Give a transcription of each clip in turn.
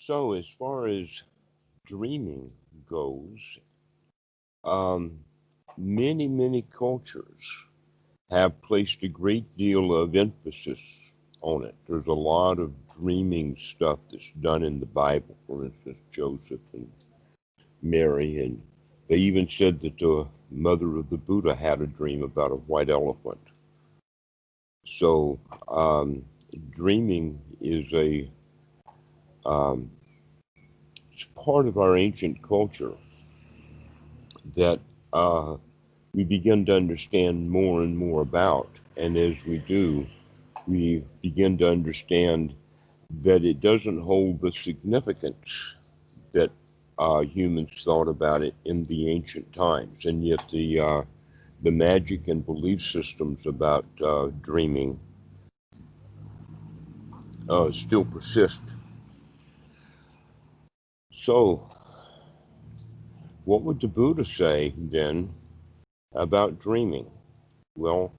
So as far as dreaming goes, um, many cultures have placed a great deal of emphasis on it. There's a lot of dreaming stuff that's done in the Bible. For instance, Joseph and Mary, and they even said that the mother of the Buddha had a dream about a white elephant. So dreaming is um, it's part of our ancient culture that we begin to understand more and more about. And as we do, we begin to understand that it doesn't hold the significance that humans thought about it in the ancient times. And yet the magic and belief systems about dreaming still persist. So, what would the Buddha say then about dreaming? Well,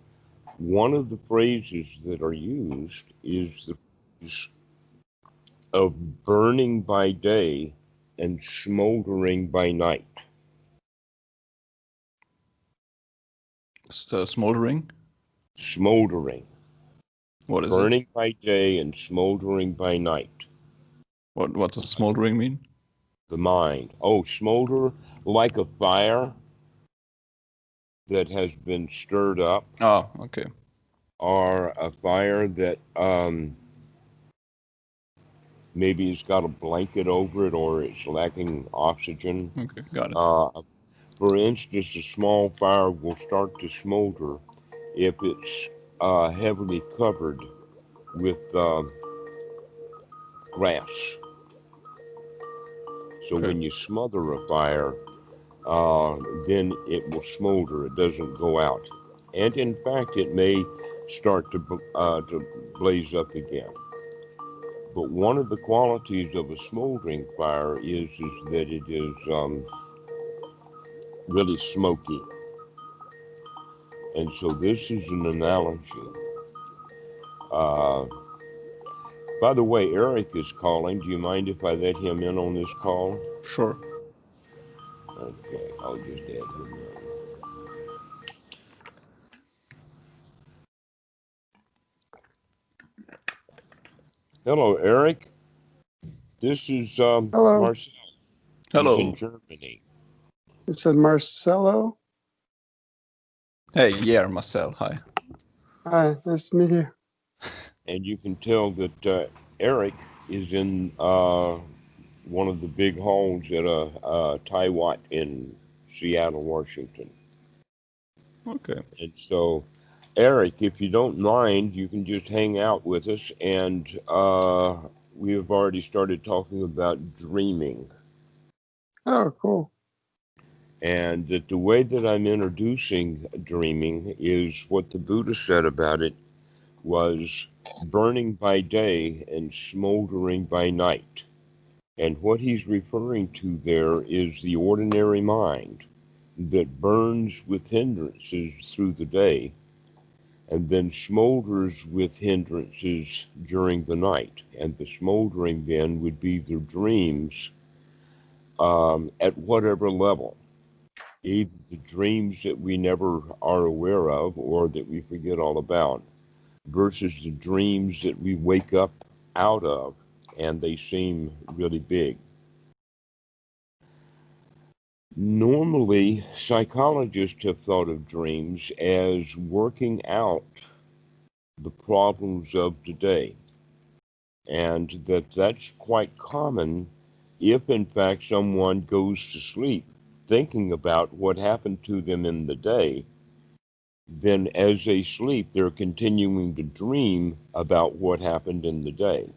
one of the phrases that are used is the phrase of burning by day and smoldering by night. Smoldering? Smoldering. What is Burning it? by day and smoldering by night. What does smoldering mean? The mind. Oh, smolder like a fire that has been stirred up. Oh, okay. Or a fire that maybe it's got a blanket over it or it's lacking oxygen. Okay, got it. For instance, a small fire will start to smolder if it's heavily covered with grass. So Okay. when you smother a fire, then it will smolder. It doesn't go out. And in fact, it may start to blaze up again. But one of the qualities of a smoldering fire is that it is really smoky. And so this is an analogy. Uh, by the way, Erik is calling. Do you mind if I let him in on this call? Sure. Okay, I'll just add him in. Hello, Erik. This is Hello. Marcel. Hello. He's in Germany. You said Marcelo? Hey, yeah, Marcel. Hi. Hi, nice to meet you. And you can tell that Erik is in one of the big halls at a Taiwan in Seattle, Washington. Okay. And so, Erik, if you don't mind, you can just hang out with us. And we have already started talking about dreaming. Oh, cool. And that the way that I'm introducing dreaming is what the Buddha said about it was burning by day and smoldering by night. And what he's referring to there is the ordinary mind that burns with hindrances through the day and then smolders with hindrances during the night. And the smoldering then would be the dreams at whatever level. Either the dreams that we never are aware of or that we forget all about versus the dreams that we wake up out of and they seem really big. Normally, psychologists have thought of dreams as working out the problems of today, and that's quite common if, in fact, someone goes to sleep thinking about what happened to them in the day. Then, as they sleep, they're continuing to dream about what happened in the day.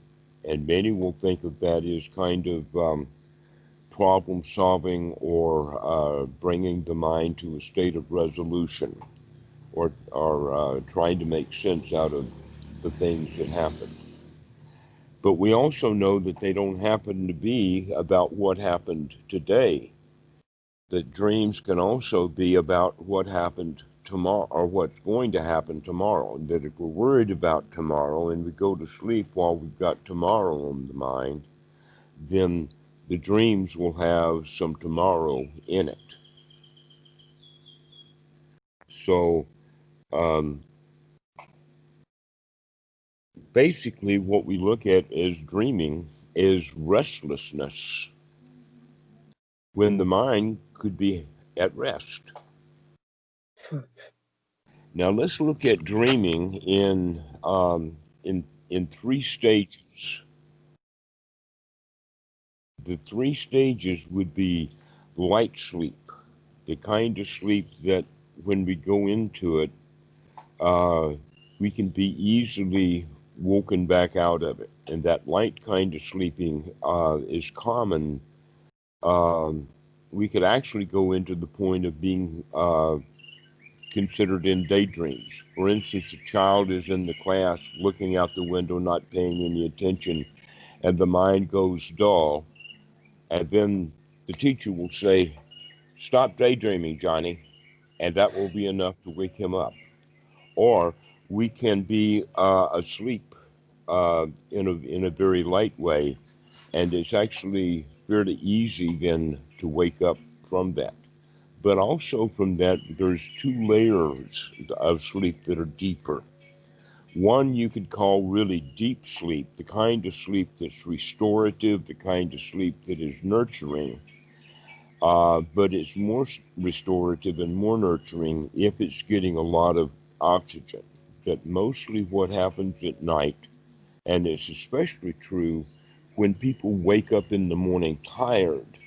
And many will think of that as kind of problem solving or bringing the mind to a state of resolution or trying to make sense out of the things that happened. But we also know that they don't happen to be about what happened today. That dreams can also be about what happened tomorrow or what's going to happen tomorrow. And that if we're worried about tomorrow and we go to sleep while we've got tomorrow on the mind, then the dreams will have some tomorrow in it. So basically what we look at as dreaming is restlessness when the mind could be at rest. Now let's look at dreaming in three stages. The three stages would be light sleep, the kind of sleep that when we go into it, we can be easily woken back out of it. And that light kind of sleeping is common. We could actually go into the point of being considered in daydreams. For instance, a child is in the class looking out the window, not paying any attention, and the mind goes dull. And then the teacher will say, "Stop daydreaming, Johnny," and that will be enough to wake him up. Or we can be asleep in a very light way, and it's actually fairly easy then to wake up from that. But also from that, there's two layers of sleep that are deeper. One you could call really deep sleep, the kind of sleep that's restorative, the kind of sleep that is nurturing. But it's more restorative and more nurturing if it's getting a lot of oxygen. That mostly what happens at night, and it's especially true when people wake up in the morning tired,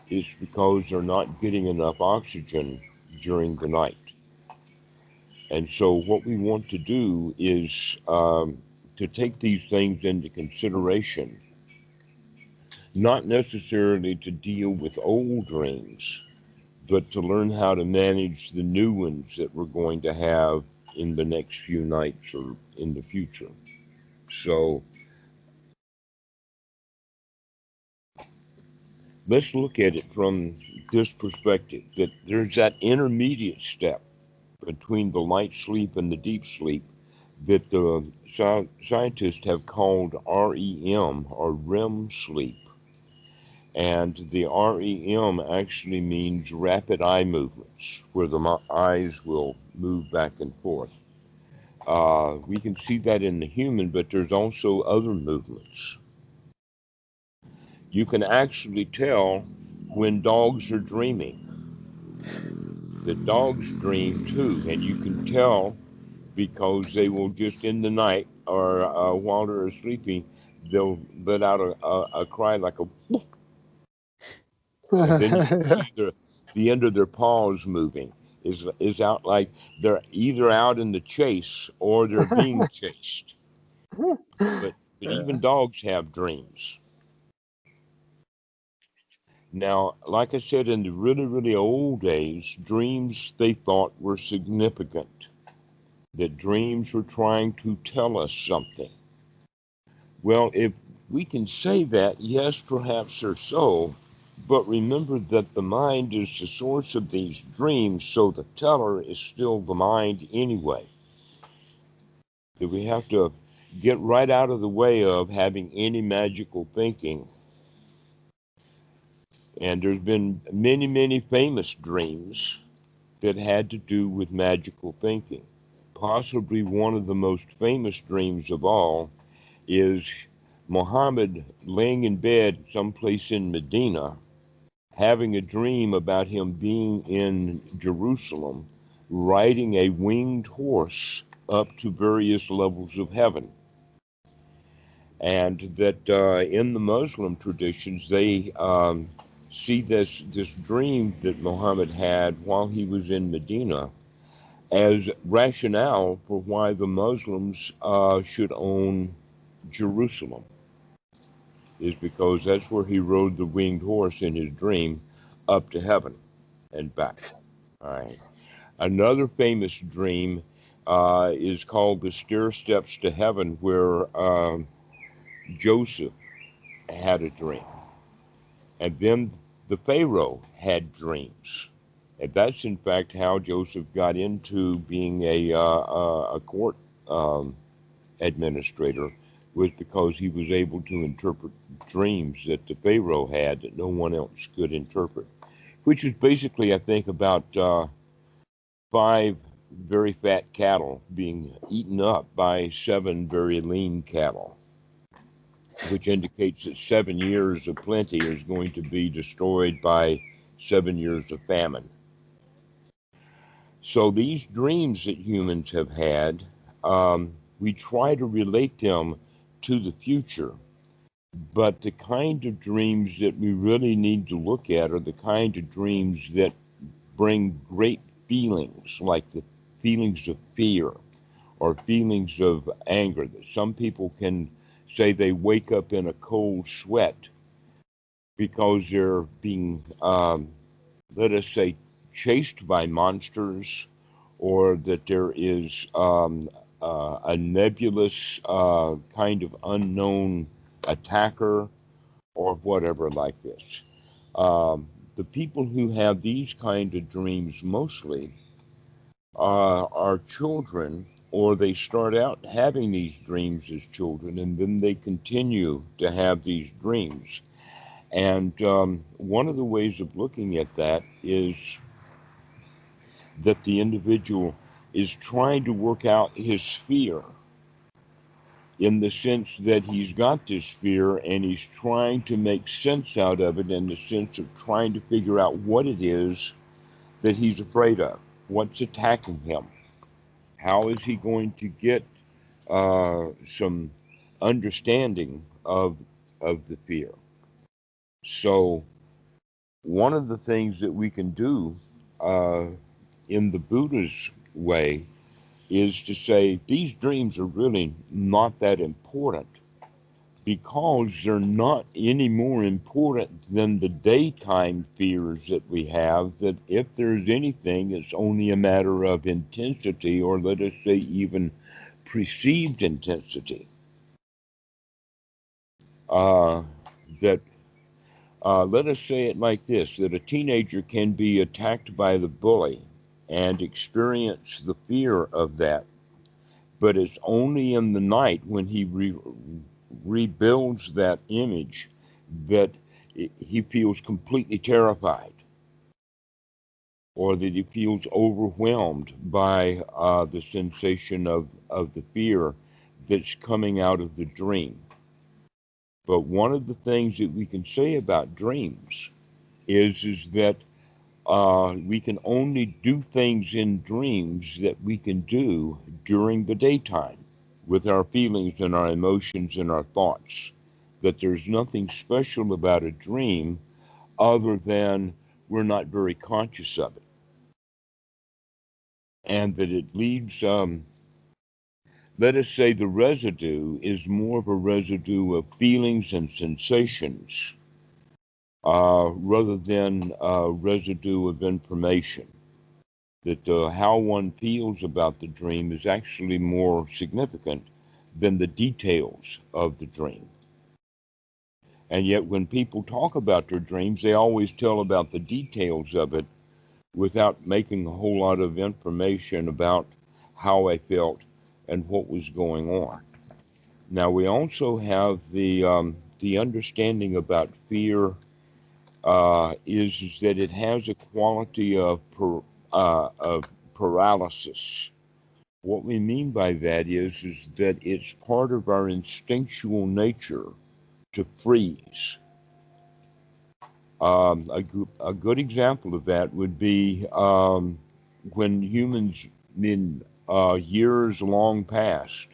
is because they're not getting enough oxygen during the night. And so what we want to do is to take these things into consideration, not necessarily to deal with old dreams, but to learn how to manage the new ones that we're going to have in the next few nights or in the future. So let's look at it from this perspective, that there's that intermediate step between the light sleep and the deep sleep that the scientists have called REM, or REM sleep. And the REM actually means rapid eye movements, where the eyes will move back and forth. We can see that in the human, but there's also other movements. You can actually tell when dogs are dreaming. The dogs dream too, and you can tell because they will just in the night or while they're sleeping, they'll let out a cry like a whoop, and then you can see the end of their paws moving. Is out like they're either out in the chase or they're being chased. But even dogs have dreams. Now, like I said, in the really, really old days, dreams they thought were significant. That dreams were trying to tell us something. Well, if we can say that, yes, perhaps they're so, but remember that the mind is the source of these dreams, so the teller is still the mind anyway. That we have to get right out of the way of having any magical thinking. And there's been many, many famous dreams that had to do with magical thinking. Possibly one of the most famous dreams of all is Muhammad laying in bed someplace in Medina, having a dream about him being in Jerusalem, riding a winged horse up to various levels of heaven. And that in the Muslim traditions, they see this dream that Muhammad had while he was in Medina as rationale for why the Muslims should own Jerusalem, is because that's where he rode the winged horse in his dream up to heaven and back. All right. Another famous dream is called the stair steps to heaven, where Joseph had a dream. And then the Pharaoh had dreams. And that's in fact how Joseph got into being a court administrator, was because he was able to interpret dreams that the Pharaoh had that no one else could interpret, which is basically, I think, about 5 very fat cattle being eaten up by 7 very lean cattle, which indicates that 7 years of plenty is going to be destroyed by 7 years of famine. So these dreams that humans have had, we try to relate them to the future, but the kind of dreams that we really need to look at are the kind of dreams that bring great feelings, like the feelings of fear or feelings of anger, that some people can say they wake up in a cold sweat because they're being, let us say, chased by monsters, or that there is a nebulous kind of unknown attacker, or whatever like this. The people who have these kind of dreams mostly are children, or they start out having these dreams as children, and then they continue to have these dreams. And one of the ways of looking at that is that the individual is trying to work out his fear, in the sense that he's got this fear and he's trying to make sense out of it, in the sense of trying to figure out what it is that he's afraid of, what's attacking him, how is he going to get some understanding of the fear. So one of the things that we can do in the Buddha's way is to say these dreams are really not that important, because they're not any more important than the daytime fears that we have, that if there's anything, it's only a matter of intensity, or let us say even perceived intensity. That let us say it like this, that a teenager can be attacked by the bully and experience the fear of that, but it's only in the night when he rebuilds that image that he feels completely terrified, or that he feels overwhelmed by the sensation of the fear that's coming out of the dream. But one of the things that we can say about dreams is that we can only do things in dreams that we can do during the daytime with our feelings and our emotions and our thoughts. That there's nothing special about a dream other than we're not very conscious of it. And that it leaves, let us say the residue is more of a residue of feelings and sensations rather than a residue of information. That how one feels about the dream is actually more significant than the details of the dream. And yet when people talk about their dreams, they always tell about the details of it without making a whole lot of information about how I felt and what was going on. Now we also have the understanding about fear is that it has a quality of paralysis. What we mean by that is that it's part of our instinctual nature to freeze. A good example of that would be when humans in years long past,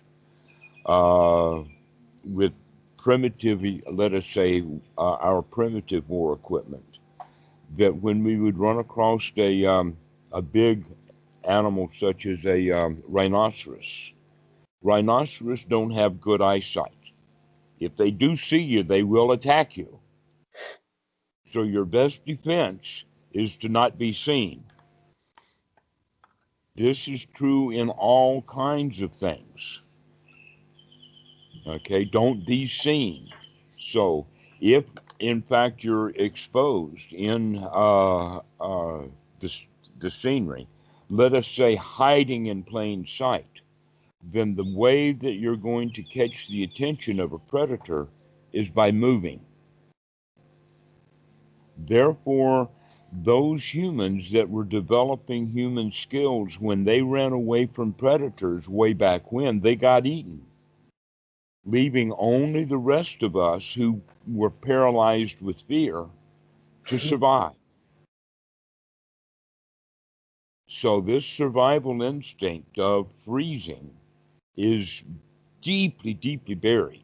with primitive, let us say, our primitive war equipment, that when we would run across a big animal such as a rhinoceros, rhinoceros don't have good eyesight. If they do see you, they will attack you. So your best defense is to not be seen. This is true in all kinds of things. Okay, don't be seen. So if in fact you're exposed in the scenery, let us say hiding in plain sight, then the way that you're going to catch the attention of a predator is by moving. Therefore, those humans that were developing human skills, when they ran away from predators way back when, they got eaten, leaving only the rest of us who were paralyzed with fear to survive. So this survival instinct of freezing is deeply, deeply buried.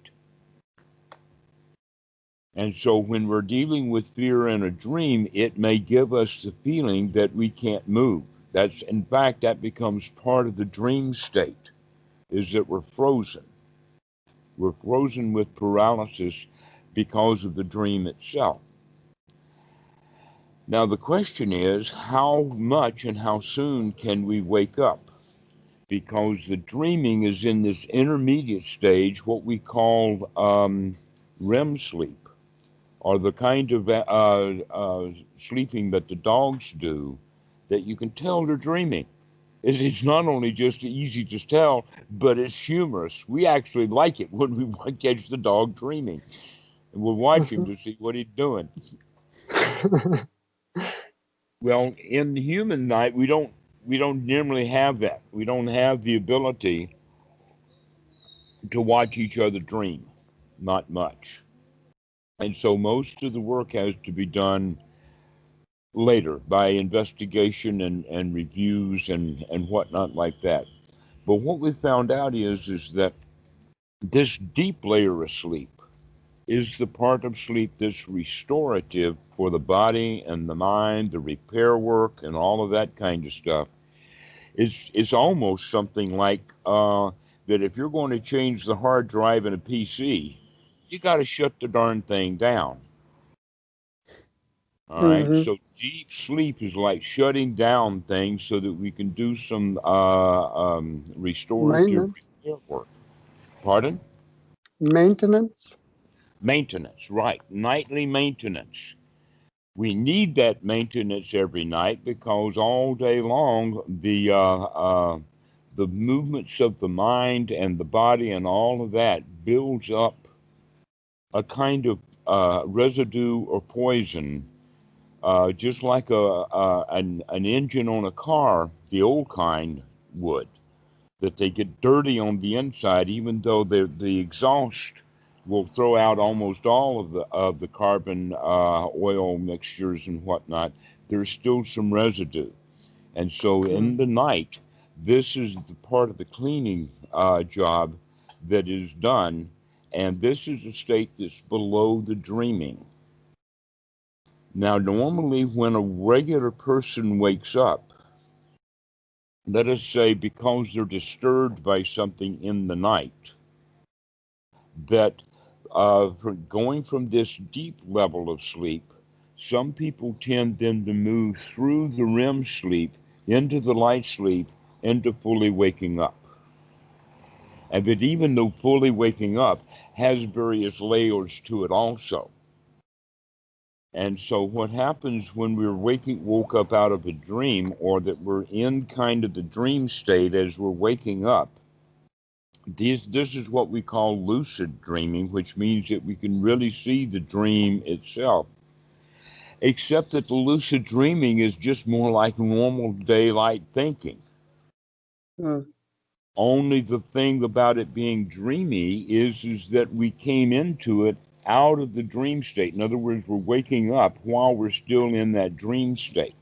And so when we're dealing with fear in a dream, it may give us the feeling that we can't move. That's, in fact, that becomes part of the dream state, is that we're frozen. We're frozen with paralysis because of the dream itself. Now, the question is, how much and how soon can we wake up? Because the dreaming is in this intermediate stage, what we call REM sleep, or the kind of sleeping that the dogs do that you can tell they're dreaming. It's not only just easy to tell, but it's humorous. We actually like it when we catch the dog dreaming. And we'll watch him to see what he's doing. Well, in the human night, we don't normally have that. We don't have the ability to watch each other dream, not much. And so most of the work has to be done later by investigation and reviews and whatnot like that. But what we found out is that this deep layer of sleep is the part of sleep that's restorative for the body and the mind, the repair work and all of that kind of stuff. It's almost something like that if you're going to change the hard drive in a PC, you got to shut the darn thing down. All right, so deep sleep is like shutting down things so that we can do some restorative repair work. Pardon? Maintenance? Maintenance, right. Nightly maintenance. We need that maintenance every night because all day long the movements of the mind and the body and all of that builds up a kind of residue or poison, just like an engine on a car, the old kind would, that they get dirty on the inside, even though the exhaust will throw out almost all of the carbon oil mixtures and whatnot. There's still some residue. And so in the night, this is the part of the cleaning job that is done. And this is a state that's below the dreaming. Now, normally when a regular person wakes up, let us say because they're disturbed by something in the night, that going from this deep level of sleep, some people tend then to move through the REM sleep into the light sleep, into fully waking up. And that even though fully waking up has various layers to it also. And so what happens when we're woke up out of a dream, or that we're in kind of the dream state as we're waking up, this is what we call lucid dreaming, which means that we can really see the dream itself. Except that the lucid dreaming is just more like normal daylight thinking. Only the thing about it being dreamy is that we came into it out of the dream state. In other words, we're waking up while we're still in that dream state.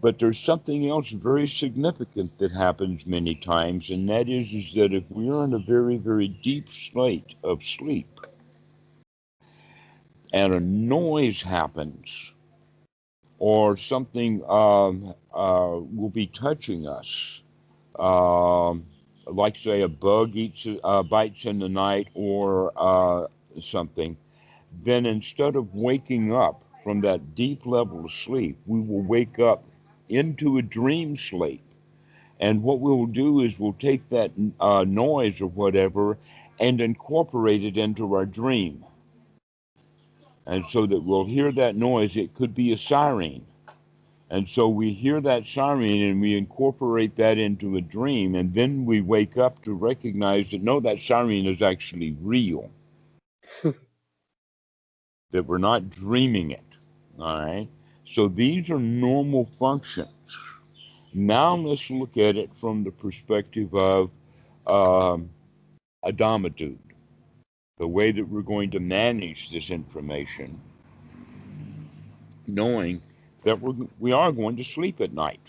But there's something else very significant that happens many times, and that is that if we're in a very, very deep state of sleep and a noise happens or something will be touching us, like say a bug bites in the night or something, then instead of waking up from that deep level of sleep, we will wake up into a dream sleep. And what we'll do is we'll take that noise or whatever and incorporate it into our dream. And so that we'll hear that noise. It could be a siren. And so we hear that siren and we incorporate that into a dream, and then we wake up to recognize that no, that siren is actually real, that we're not dreaming it. All right. So these are normal functions. Now let's look at it from the perspective of a Dhamma, the way that we're going to manage this information, knowing that we are going to sleep at night.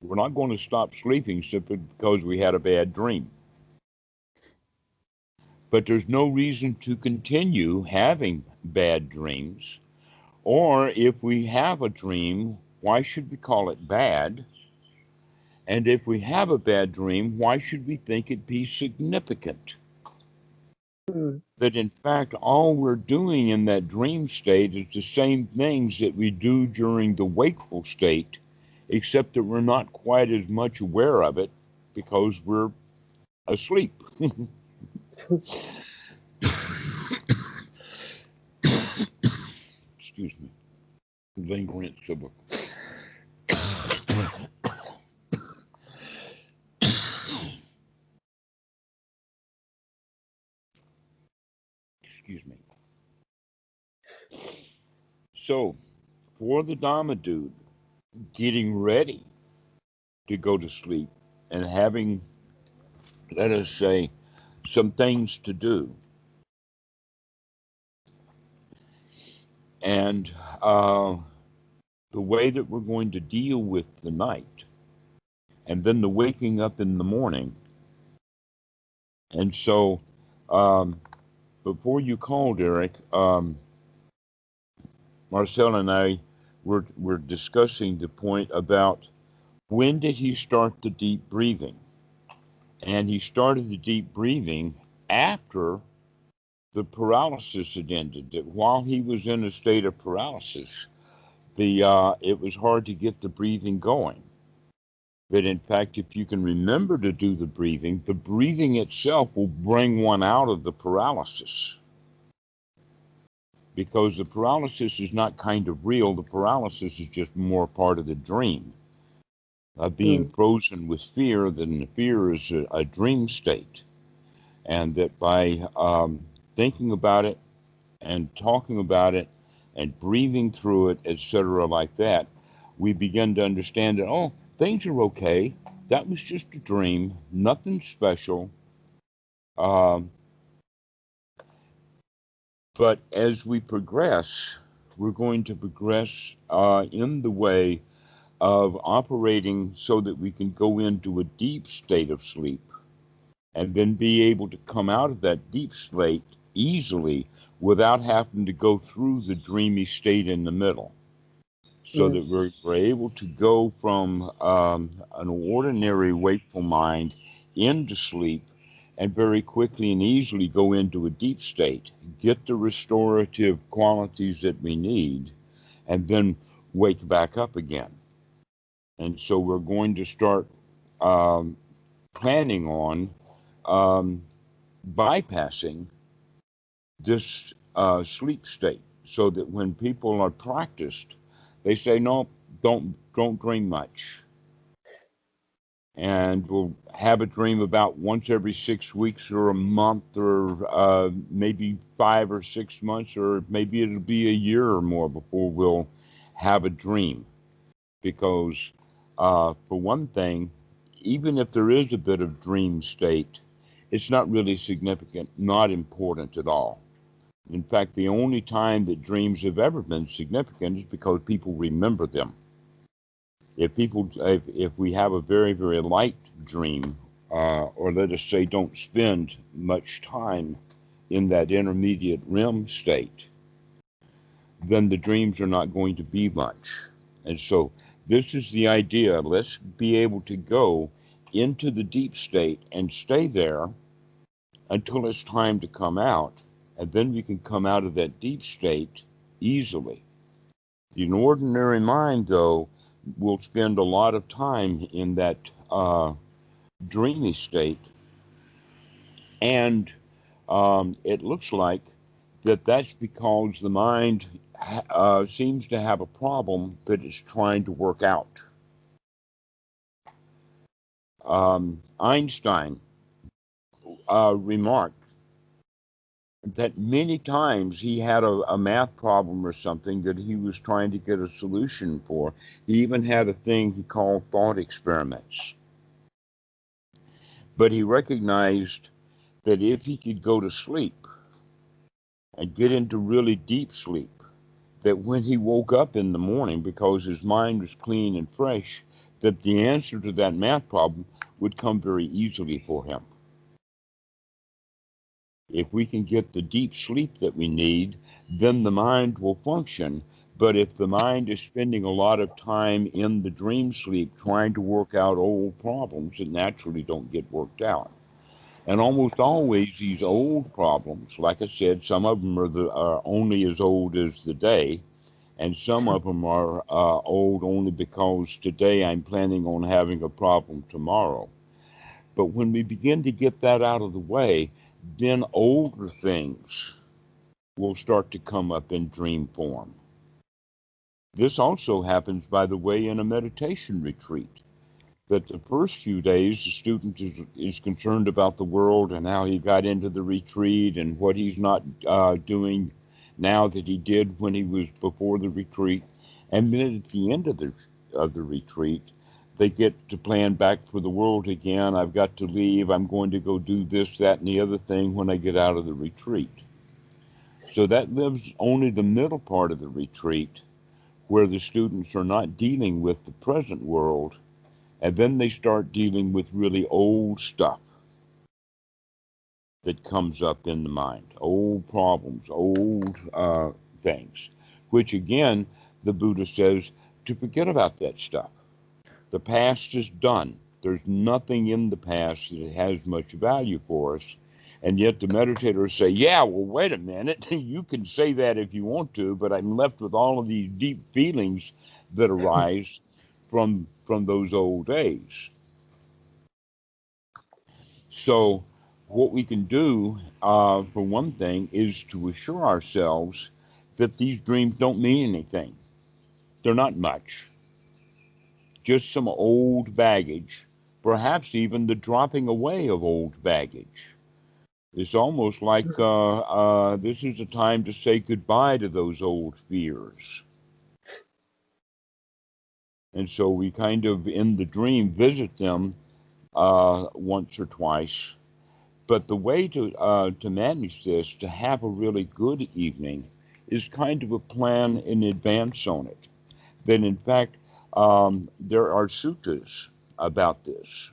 We're not going to stop sleeping simply because we had a bad dream. But there's no reason to continue having bad dreams. Or if we have a dream, why should we call it bad? And if we have a bad dream, why should we think it be significant? That in fact, all we're doing in that dream state is the same things that we do during the wakeful state, except that we're not quite as much aware of it because we're asleep. Excuse me. Lingering silver. Excuse me. So, for the Dhamma dude, getting ready to go to sleep and having, let us say, some things to do. And the way that we're going to deal with the night, and then the waking up in the morning. And so, before you called, Erik, Marcel and I were discussing the point about when did he start the deep breathing? And he started the deep breathing after the paralysis had ended. That while he was in a state of paralysis, it was hard to get the breathing going. That in fact, if you can remember to do the breathing itself will bring one out of the paralysis. Because the paralysis is not kind of real, the paralysis is just more part of the dream. Being frozen with fear, then the fear is a dream state. And that by thinking about it and talking about it and breathing through it, etc., like that, we begin to understand that, oh, things are okay. That was just a dream, nothing special. But as we progress, we're going to progress in the way of operating so that we can go into a deep state of sleep and then be able to come out of that deep state easily without having to go through the dreamy state in the middle. So that we're able to go from an ordinary wakeful mind into sleep and very quickly and easily go into a deep state, get the restorative qualities that we need, and then wake back up again. And so we're going to start planning on bypassing this sleep state so that when people are practiced, they say, no, don't dream much. And we'll have a dream about once every 6 weeks or a month or maybe 5 or 6 months, or maybe it'll be a year or more before we'll have a dream. Because for one thing, even if there is a bit of dream state, it's not really significant, not important at all. In fact, the only time that dreams have ever been significant is because people remember them. If we have a very, very light dream, or let us say don't spend much time in that intermediate REM state, then the dreams are not going to be much. And so this is the idea. Let's be able to go into the deep state and stay there until it's time to come out. And then we can come out of that deep state easily. The ordinary mind, though, will spend a lot of time in that dreamy state. And it looks like that's because the mind seems to have a problem that it's trying to work out. Einstein remarked that many times he had a math problem or something that he was trying to get a solution for. He even had a thing he called thought experiments. But he recognized that if he could go to sleep and get into really deep sleep, that when he woke up in the morning, because his mind was clean and fresh, that the answer to that math problem would come very easily for him. If we can get the deep sleep that we need, then the mind will function. But if the mind is spending a lot of time in the dream sleep trying to work out old problems that naturally don't get worked out. And almost always these old problems, like I said, some of them are only as old as the day, and some of them are old only because today I'm planning on having a problem tomorrow. But when we begin to get that out of the way, then older things will start to come up in dream form. This also happens, by the way, in a meditation retreat. That the first few days, the student is concerned about the world and how he got into the retreat and what he's not doing now that he did when he was before the retreat. And then at the end of the retreat, they get to plan back for the world again. I've got to leave. I'm going to go do this, that, and the other thing when I get out of the retreat. So that leaves only the middle part of the retreat where the students are not dealing with the present world, and then they start dealing with really old stuff that comes up in the mind, old problems, old things, which again, the Buddha says to forget about that stuff. The past is done. There's nothing in the past that has much value for us. And yet the meditators say, yeah, well, wait a minute. You can say that if you want to, but I'm left with all of these deep feelings that arise from those old days. So what we can do, for one thing, is to assure ourselves that these dreams don't mean anything. They're not much. Just some old baggage, perhaps even the dropping away of old baggage. It's almost like this is a time to say goodbye to those old fears. And so we kind of, in the dream, visit them once or twice. But the way to manage this, to have a really good evening, is kind of a plan in advance on it. That in fact, there are suttas about this.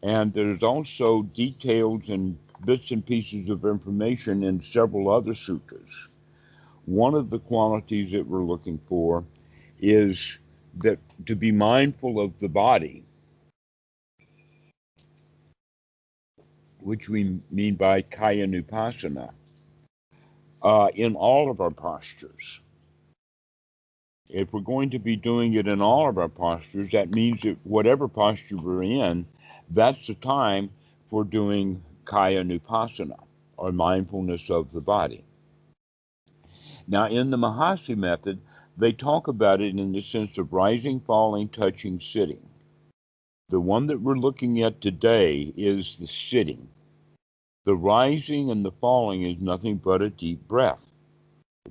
And there's also details and bits and pieces of information in several other suttas. One of the qualities that we're looking for is that to be mindful of the body, which we mean by kayanupassana, in all of our postures. If we're going to be doing it in all of our postures, that means that whatever posture we're in, that's the time for doing kayanupassana, or mindfulness of the body. Now, in the Mahasi method, they talk about it in the sense of rising, falling, touching, sitting. The one that we're looking at today is the sitting. The rising and the falling is nothing but a deep breath.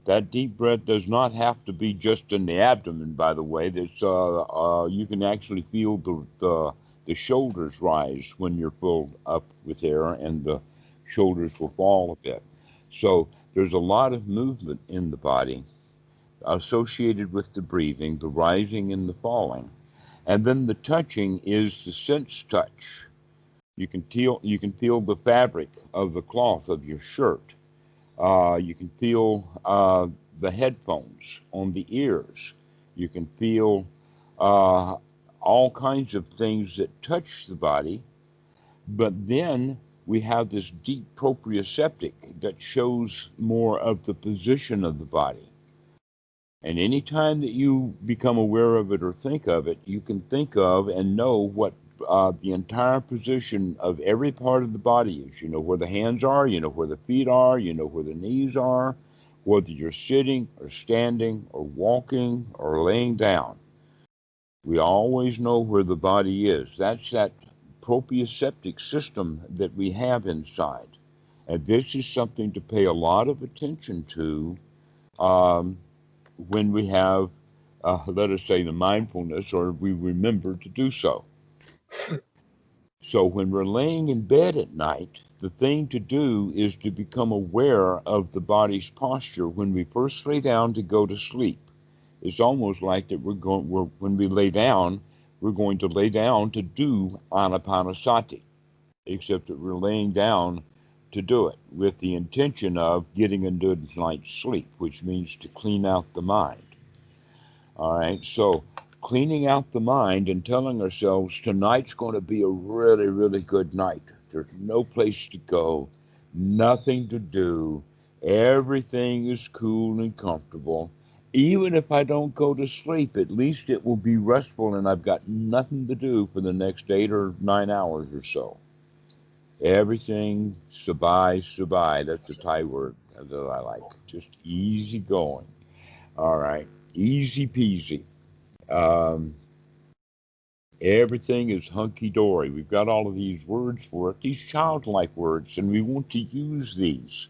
That deep breath does not have to be just in the abdomen, by the way. That's, you can actually feel the shoulders rise when you're filled up with air, and the shoulders will fall a bit. So there's a lot of movement in the body associated with the breathing, the rising and the falling. And then the touching is the sense touch. You can feel the fabric of the cloth of your shirt. You can feel the headphones on the ears. You can feel all kinds of things that touch the body. But then we have this deep proprioceptive that shows more of the position of the body. And any time that you become aware of it or think of it, you can think of and know what the entire position of every part of the body is. You know where the hands are, you know where the feet are, you know where the knees are, whether you're sitting or standing or walking or laying down. We always know where the body is. That's that proprioceptive system that we have inside. And this is something to pay a lot of attention to um, when we have, let us say, the mindfulness, or we remember to do so. So when we're laying in bed at night, the thing to do is to become aware of the body's posture when we first lay down to go to sleep. It's almost like that when we lay down, we're going to lay down to do anapanasati, except that we're laying down to do it with the intention of getting a good night's sleep, which means to clean out the mind. All right, so cleaning out the mind and telling ourselves tonight's going to be a really, really good night. There's no place to go, nothing to do. Everything is cool and comfortable. Even if I don't go to sleep, at least it will be restful and I've got nothing to do for the next 8 or 9 hours or so. Everything sabai, sabai. That's the Thai word that I like. Just easy going. All right. Easy peasy. Um, Everything is hunky dory. We've got all of these words for it, these childlike words, and we want to use these.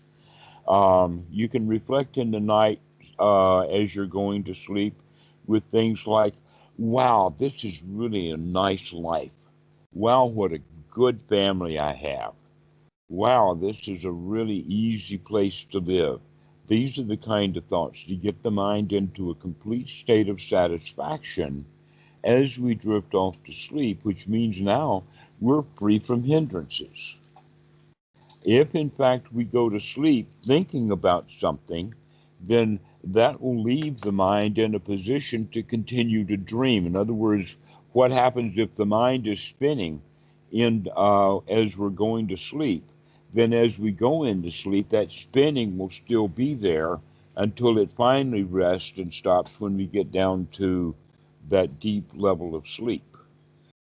You can reflect in the night as you're going to sleep with things like, wow, this is really a nice life. Wow, what a good family I have. Wow, this is a really easy place to live. These are the kind of thoughts to get the mind into a complete state of satisfaction as we drift off to sleep, which means now we're free from hindrances. If in fact we go to sleep thinking about something, then that will leave the mind in a position to continue to dream. In other words, what happens if the mind is spinning as we're going to sleep? Then as we go into sleep, that spinning will still be there until it finally rests and stops when we get down to that deep level of sleep.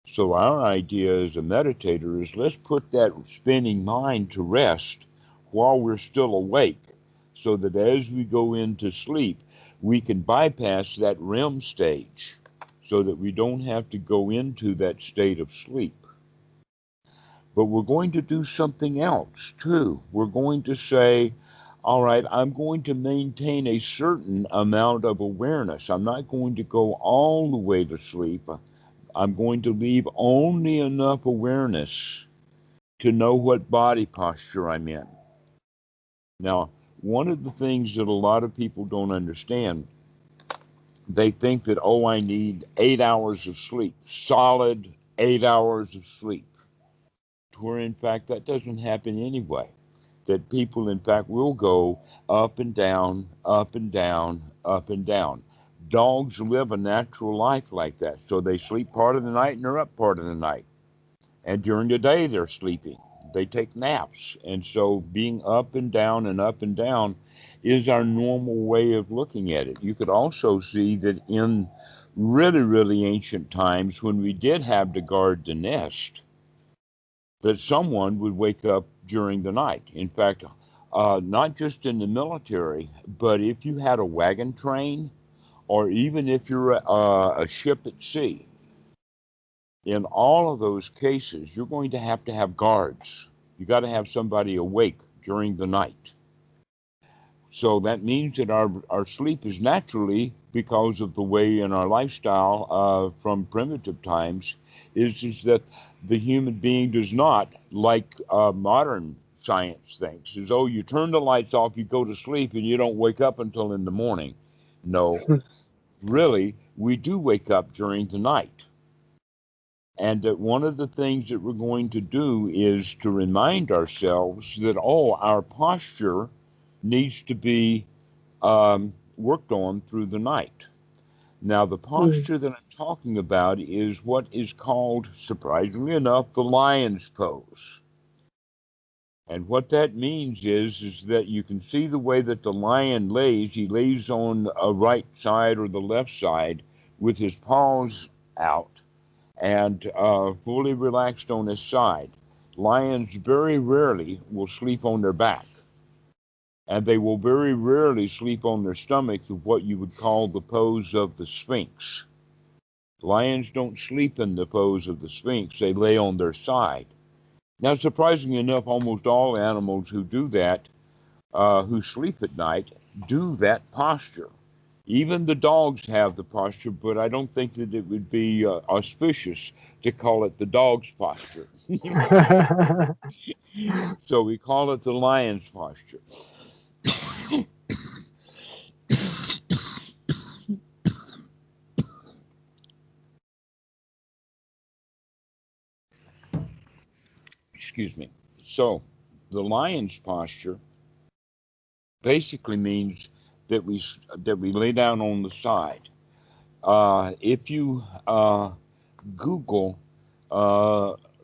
So our idea as a meditator is let's put that spinning mind to rest while we're still awake, so that as we go into sleep, we can bypass that REM stage so that we don't have to go into that state of sleep. But we're going to do something else too. We're going to say, all right, I'm going to maintain a certain amount of awareness. I'm not going to go all the way to sleep. I'm going to leave only enough awareness to know what body posture I'm in. Now, one of the things that a lot of people don't understand, they think that, oh, I need 8 hours of sleep, solid 8 hours of sleep, where in fact that doesn't happen anyway. That people, in fact, will go up and down, up and down, up and down. Dogs live a natural life like that. So they sleep part of the night and they're up part of the night. And during the day, they're sleeping. They take naps. And so being up and down is our normal way of looking at it. You could also see that in really, really ancient times when we did have to guard the nest, that someone would wake up during the night. In fact, not just in the military, but if you had a wagon train, or even if you're a ship at sea, in all of those cases, you're going to have guards. You got to have somebody awake during the night. So that means that our sleep is naturally, because of the way in our lifestyle from primitive times, is that the human being does not, like modern science thinks, is, oh, you turn the lights off, you go to sleep, and you don't wake up until in the morning. No, really, we do wake up during the night. And that one of the things that we're going to do is to remind ourselves that, oh, our posture needs to be worked on through the night. Now, the posture that I'm talking about is what is called, surprisingly enough, the lion's pose. And what that means is that you can see the way that the lion lays. He lays on a right side or the left side with his paws out and fully relaxed on his side. Lions very rarely will sleep on their back. and they will very rarely sleep on their stomachs of what you would call the pose of the Sphinx. Lions don't sleep in the pose of the Sphinx, they lay on their side. Now, surprisingly enough, almost all animals who do that, who sleep at night, do that posture. Even the dogs have the posture, but I don't think that it would be auspicious to call it the dog's posture. So we call it the lion's posture. Excuse me. So the lion's posture basically means that we lay down on the side. If you Google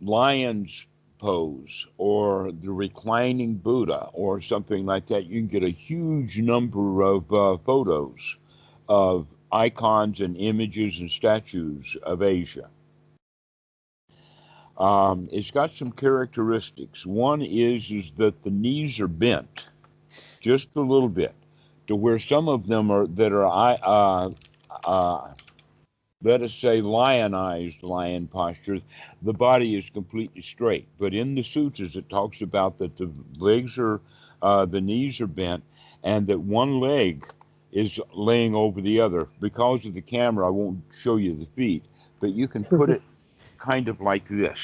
lion's pose or the reclining Buddha or something like that, you can get a huge number of photos of icons and images and statues of Asia. It's got some characteristics. One is that the knees are bent just a little bit, to where some of them are let us say lionized lion postures. The body is completely straight, but in the sutras it talks about that the legs are, the knees are bent, and that one leg is laying over the other. Because of the camera, I won't show you the feet, but you can put it kind of like this.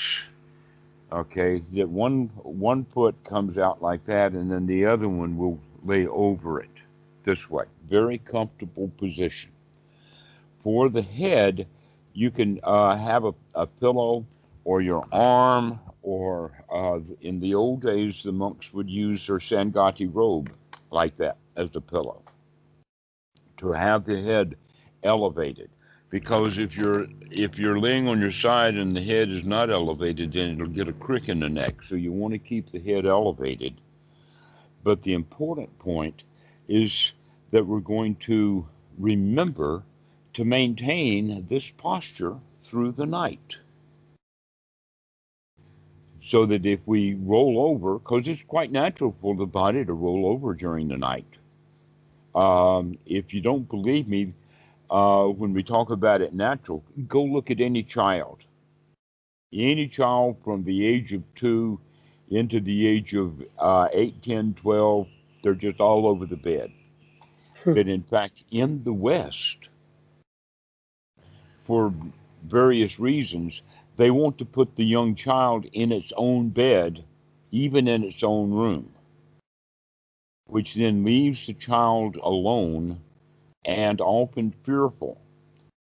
Okay, that one foot comes out like that, and then the other one will lay over it this way. Very comfortable position. For the head, you can have a pillow or your arm, or in the old days, the monks would use their Sangati robe like that as a pillow to have the head elevated. Because if you're laying on your side and the head is not elevated, then it'll get a crick in the neck. So you want to keep the head elevated. But the important point is that we're going to remember to maintain this posture through the night. So that if we roll over, because it's quite natural for the body to roll over during the night. If you don't believe me, when we talk about it natural, go look at any child. Any child from the age of 2 into the age of 8, 10, 12, they're just all over the bed. But in fact, in the West, for various reasons, they want to put the young child in its own bed, even in its own room, which then leaves the child alone and often fearful.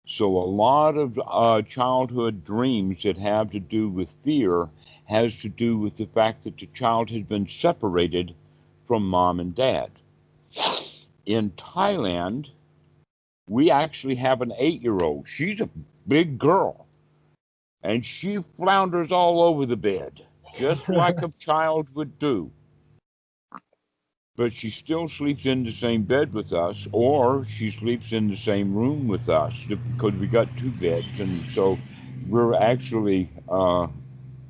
So a lot of childhood dreams that have to do with fear has to do with the fact that the child has been separated from mom and dad. In Thailand, we actually have an 8-year-old. She's a big girl, and she flounders all over the bed, just like a child would do. But she still sleeps in the same bed with us, or she sleeps in the same room with us, because we got 2 beds, and so we're actually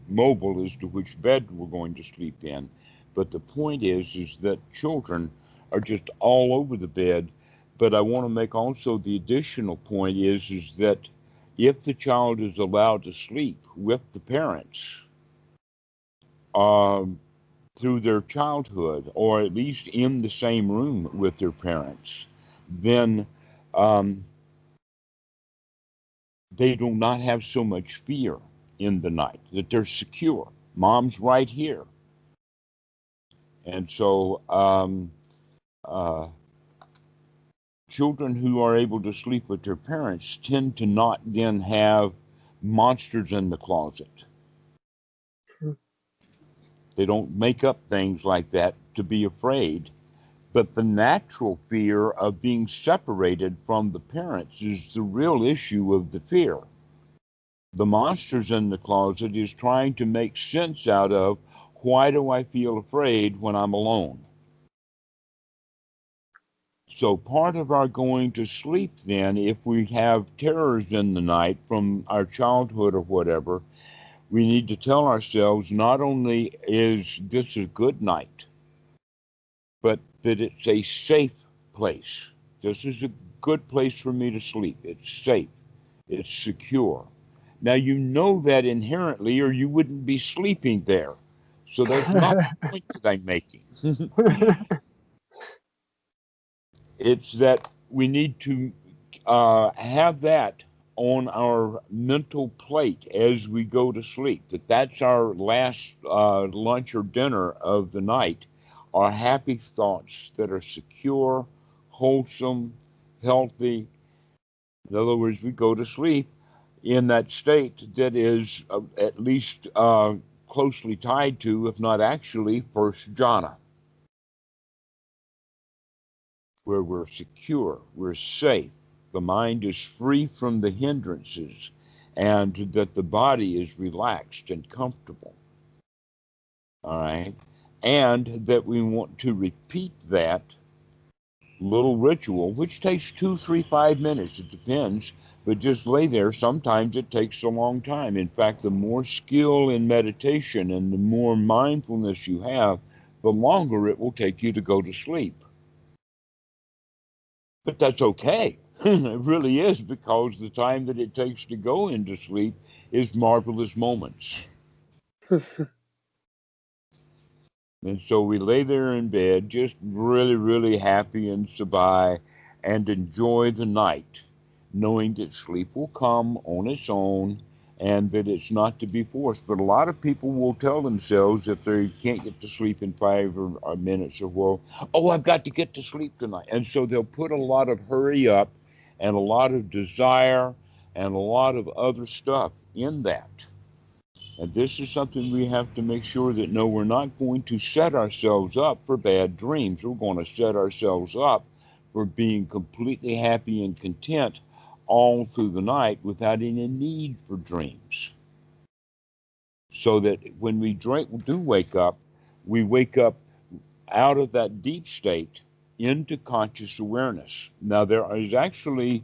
mobile as to which bed we're going to sleep in. But the point is that children are just all over the bed. But I want to make also the additional point is that if the child is allowed to sleep with the parents through their childhood, or at least in the same room with their parents, then they do not have so much fear in the night, that they're secure. Mom's right here. And so children who are able to sleep with their parents tend to not then have monsters in the closet. They don't make up things like that to be afraid. But the natural fear of being separated from the parents is the real issue of the fear. The monsters in the closet is trying to make sense out of, why do I feel afraid when I'm alone? So part of our going to sleep then, if we have terrors in the night from our childhood or whatever, we need to tell ourselves not only is this a good night, but that it's a safe place. This is a good place for me to sleep. It's safe. It's secure. Now, you know that inherently, or you wouldn't be sleeping there. So that's not the point that I'm making. It's that we need to have that on our mental plate as we go to sleep, that's our last lunch or dinner of the night, are happy thoughts that are secure, wholesome, healthy. In other words, we go to sleep in that state that is at least closely tied to, if not actually, first jhana, where we're secure, we're safe, the mind is free from the hindrances, and that the body is relaxed and comfortable. All right? And that we want to repeat that little ritual, which takes 2, 3, 5 minutes, it depends, but just lay there. Sometimes it takes a long time. In fact, the more skill in meditation and the more mindfulness you have, the longer it will take you to go to sleep. But that's okay. It really is, because the time that it takes to go into sleep is marvelous moments. And so we lay there in bed, just really, really happy and sabai, and enjoy the night, knowing that sleep will come on its own and that it's not to be forced. But a lot of people will tell themselves, if they can't get to sleep in 5 or minutes or well, oh, I've got to get to sleep tonight. And so they'll put a lot of hurry up and a lot of desire and a lot of other stuff in that. And this is something we have to make sure that, no, we're not going to set ourselves up for bad dreams. We're going to set ourselves up for being completely happy and content all through the night without any need for dreams. So that when we do wake up, we wake up out of that deep state into conscious awareness. Now, there is actually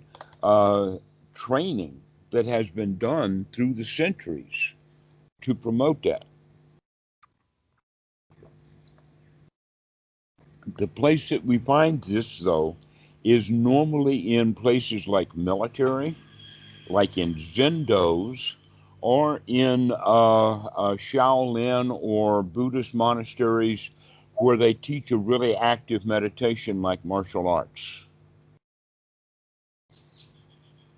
training that has been done through the centuries to promote that. The place that we find this, though, is normally in places like military, like in Zendos, or in Shaolin or Buddhist monasteries where they teach a really active meditation like martial arts.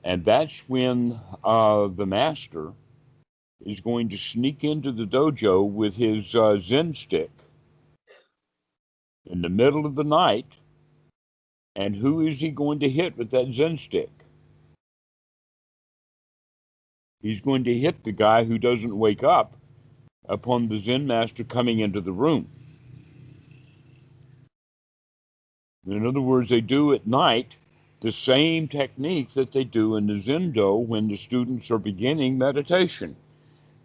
And that's when the master is going to sneak into the dojo with his Zen stick in the middle of the night. And who is he going to hit with that Zen stick? He's going to hit the guy who doesn't wake up upon the Zen master coming into the room. In other words, they do at night the same technique that they do in the Zendo when the students are beginning meditation.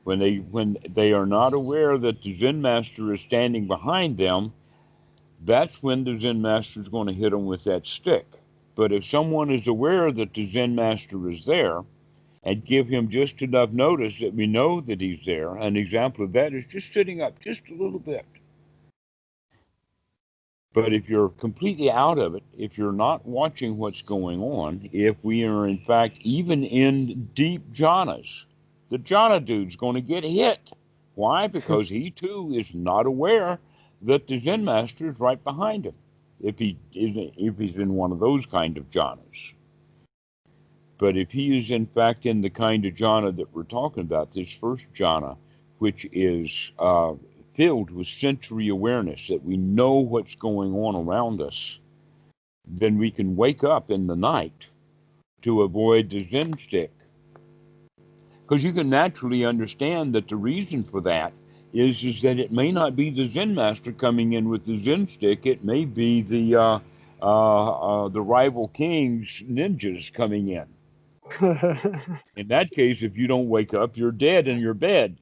When they are not aware that the Zen master is standing behind them, that's when the Zen master is going to hit them with that stick. But if someone is aware that the Zen master is there and give him just enough notice that we know that he's there, an example of that is just sitting up just a little bit. But if you're completely out of it, if you're not watching what's going on, if we are in fact even in deep jhanas, the jhana dude's going to get hit. Why? Because he too is not aware that the Zen master is right behind him, if he's in one of those kind of jhanas. But if he is in fact in the kind of jhana that we're talking about, this first jhana, which is filled with sensory awareness, that we know what's going on around us, then we can wake up in the night to avoid the Zen stick. Because you can naturally understand that the reason for that is that it may not be the Zen master coming in with the Zen stick. It may be the rival king's ninjas coming in. In that case, if you don't wake up, you're dead in your bed.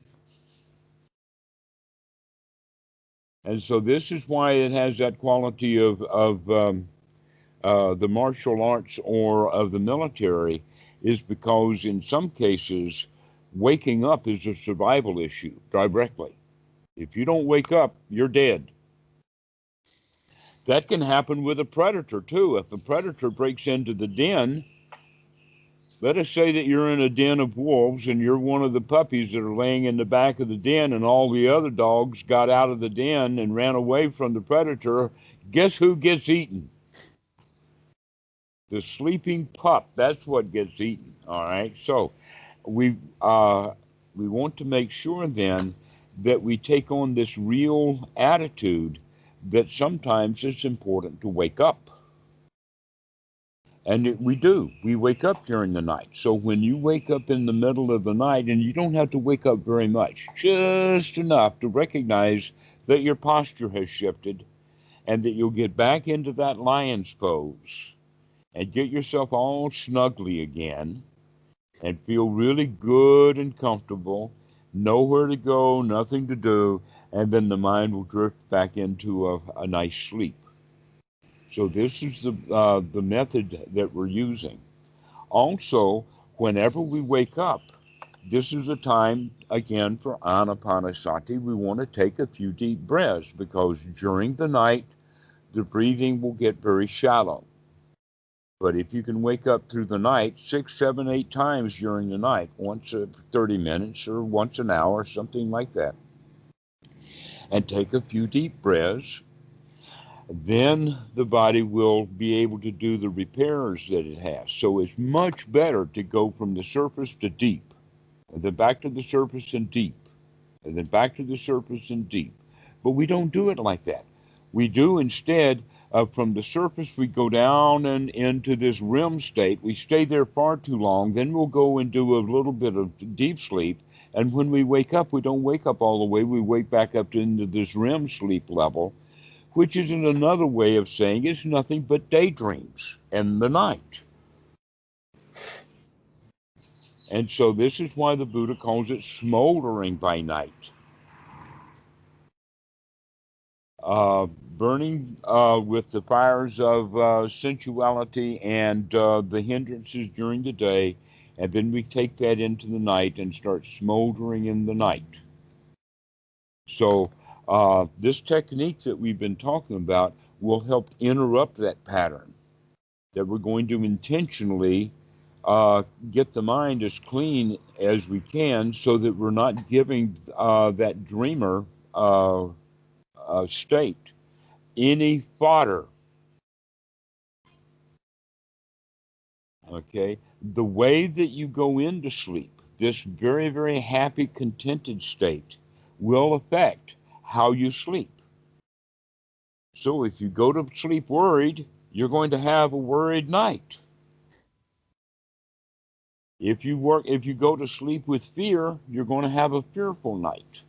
And so this is why it has that quality of the martial arts or of the military, is because in some cases, waking up is a survival issue directly. If you don't wake up, you're dead. That can happen with a predator too. If a predator breaks into the den, let us say that you're in a den of wolves and you're one of the puppies that are laying in the back of the den, and all the other dogs got out of the den and ran away from the predator. Guess who gets eaten? The sleeping pup. That's what gets eaten. All right. So we want to make sure then that we take on this real attitude that sometimes it's important to wake up. And we do. We wake up during the night. So when you wake up in the middle of the night, and you don't have to wake up very much, just enough to recognize that your posture has shifted and that you'll get back into that lion's pose and get yourself all snuggly again and feel really good and comfortable, nowhere to go, nothing to do, and then the mind will drift back into a nice sleep. So this is the method that we're using. Also, whenever we wake up, this is a time, again, for anapanasati. We want to take a few deep breaths because during the night, the breathing will get very shallow. But if you can wake up through the night 6, 7, 8 times during the night, once 30 minutes or once an hour, something like that, and take a few deep breaths, then the body will be able to do the repairs that it has. So it's much better to go from the surface to deep, and then back to the surface and deep, and then back to the surface and deep. But we don't do it like that. We do instead, from the surface, we go down and into this REM state. We stay there far too long. Then we'll go and do a little bit of deep sleep. And when we wake up, we don't wake up all the way. We wake back up into this REM sleep level, which is another way of saying it's nothing but daydreams in the night. And so this is why the Buddha calls it smoldering by night. Burning with the fires of sensuality and the hindrances during the day, and then we take that into the night and start smoldering in the night. So this technique that we've been talking about will help interrupt that pattern, that we're going to intentionally get the mind as clean as we can so that we're not giving that dreamer state any fodder. Okay? The way that you go into sleep, this very, very happy, contented state, will affect how you sleep. So if you go to sleep worried, you're going to have a worried night. If you go to sleep with fear, you're going to have a fearful night.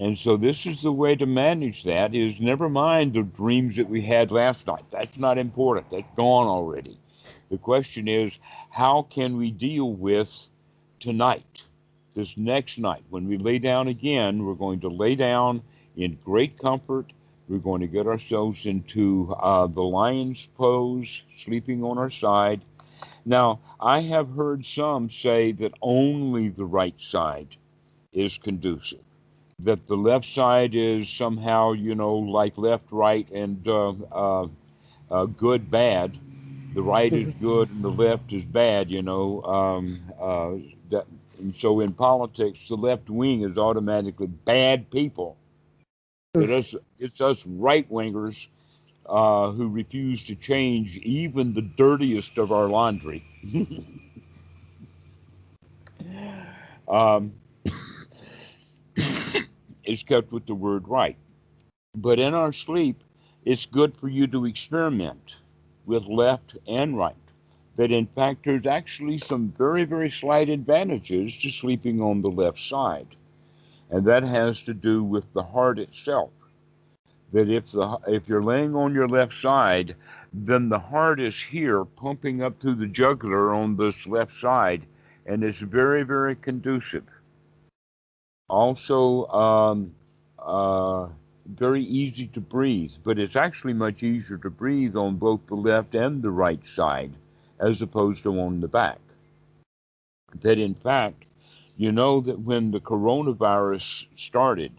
And so this is the way to manage that, is never mind the dreams that we had last night. That's not important. That's gone already. The question is, how can we deal with tonight, this next night? When we lay down again, we're going to lay down in great comfort. We're going to get ourselves into the lion's pose, sleeping on our side. Now, I have heard some say that only the right side is conducive, that the left side is somehow, like left, right, and good, bad. The right is good and the left is bad, that, and so in politics, the left wing is automatically bad people. It's us right-wingers who refuse to change even the dirtiest of our laundry. Is kept with the word right. But in our sleep, it's good for you to experiment with left and right. That in fact, there's actually some very, very slight advantages to sleeping on the left side. And that has to do with the heart itself. That if you're laying on your left side, then the heart is here pumping up through the jugular on this left side, and it's very, very conducive. Also, very easy to breathe, but it's actually much easier to breathe on both the left and the right side as opposed to on the back. That in fact, you know that when the coronavirus started,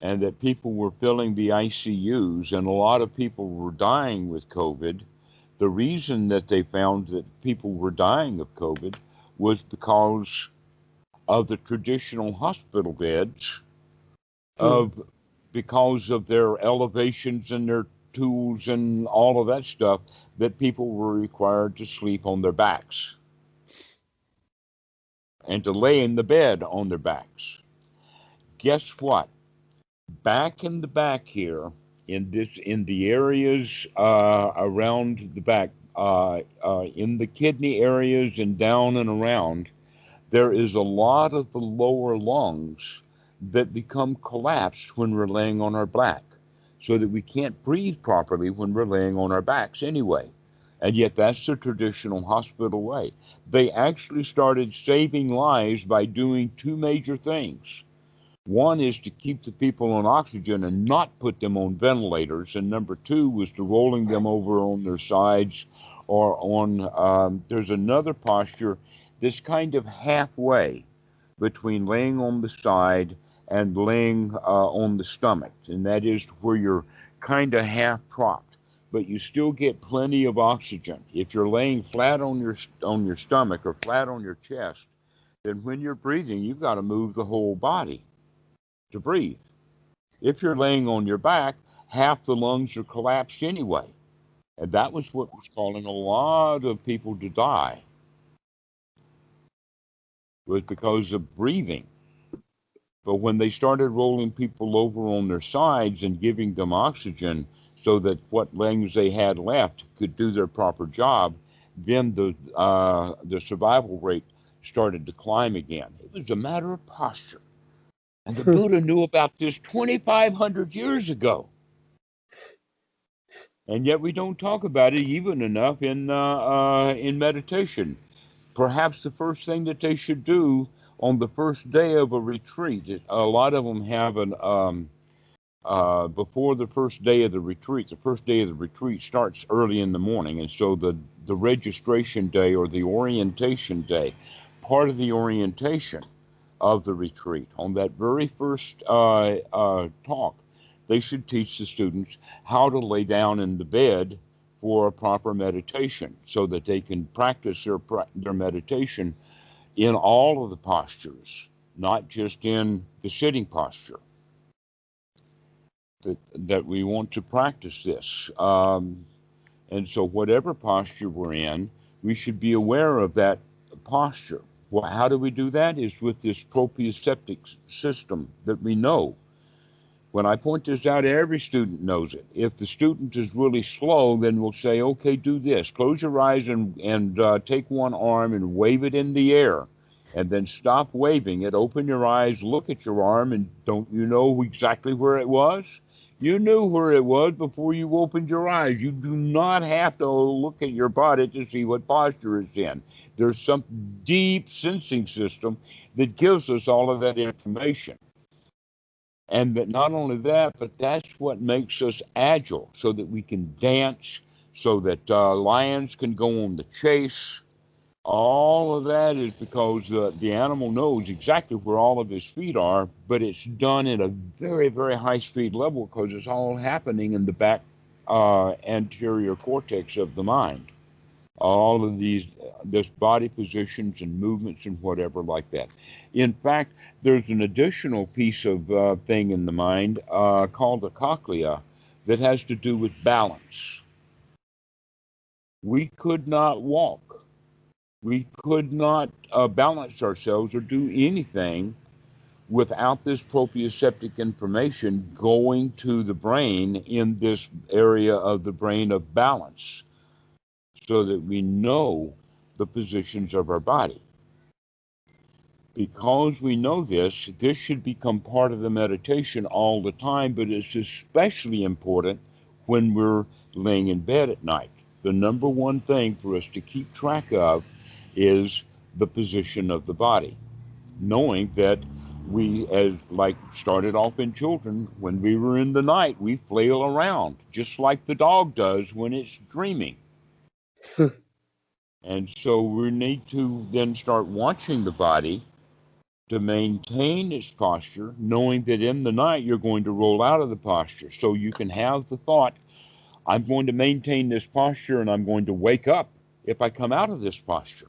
and that people were filling the ICUs, and a lot of people were dying with COVID. The reason that they found that people were dying of COVID was because of the traditional hospital beds, because of their elevations and their tools and all of that stuff, that people were required to sleep on their backs and to lay in the bed on their backs. Guess what? Back in the back here, in the areas around the back, in the kidney areas and down and around, there is a lot of the lower lungs that become collapsed when we're laying on our back, so that we can't breathe properly when we're laying on our backs anyway. And yet that's the traditional hospital way. They actually started saving lives by doing two major things. One is to keep the people on oxygen and not put them on ventilators. And number two was to rolling them over on their sides or on, there's another posture that's kind of halfway between laying on the side and laying on the stomach. And that is where you're kind of half propped, but you still get plenty of oxygen. If you're laying flat on your stomach or flat on your chest, then when you're breathing, you've got to move the whole body to breathe. If you're laying on your back, half the lungs are collapsed anyway. And that was what was causing a lot of people to die, was because of breathing. But when they started rolling people over on their sides and giving them oxygen so that what lungs they had left could do their proper job, then the survival rate started to climb again. It was a matter of posture. And the Buddha knew about this 2,500 years ago. And yet we don't talk about it even enough in meditation. Perhaps the first thing that they should do on the first day of a retreat, a lot of them have before the first day of the retreat starts early in the morning. And so the registration day or the orientation day, part of the orientation of the retreat, on that very first talk, they should teach the students how to lay down in the bed for a proper meditation so that they can practice their meditation in all of the postures, not just in the sitting posture. That we want to practice this. And so whatever posture we're in, we should be aware of that posture. Well, how do we do that? Is with this proprioceptive system that we know. When I point this out, every student knows it. If the student is really slow, then we'll say, okay, do this. Close your eyes and take one arm and wave it in the air. And then stop waving it. Open your eyes, look at your arm, and don't you know exactly where it was? You knew where it was before you opened your eyes. You do not have to look at your body to see what posture it's in. There's some deep sensing system that gives us all of that information. And that not only that, but that's what makes us agile, so that we can dance, so that lions can go on the chase. All of that is because the animal knows exactly where all of his feet are, but it's done at a very, very high speed level because it's all happening in the back anterior cortex of the mind. All of this body positions and movements and whatever like that. In fact, there's an additional piece of thing in the mind called the cochlea that has to do with balance. We could not walk. We could not balance ourselves or do anything without this proprioceptive information going to the brain in this area of the brain of balance, so that we know the positions of our body. Because we know this should become part of the meditation all the time, but it's especially important when we're laying in bed at night. The number one thing for us to keep track of is the position of the body, knowing that we, as like started off in children, when we were in the night, we flail around just like the dog does when it's dreaming. And so we need to then start watching the body to maintain its posture, knowing that in the night you're going to roll out of the posture. So you can have the thought, I'm going to maintain this posture and I'm going to wake up if I come out of this posture.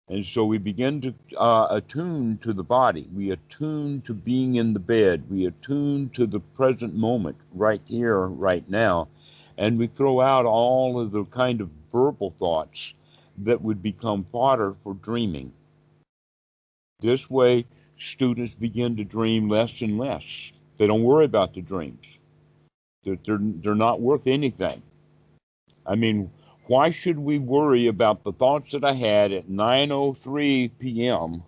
And so we begin to attune to the body. We attune to being in the bed. We attune to the present moment, right here, right now. And we throw out all of the kind of verbal thoughts that would become fodder for dreaming. This way, students begin to dream less and less. They don't worry about the dreams. They're not worth anything. I mean, why should we worry about the thoughts that I had at 9:03 p.m.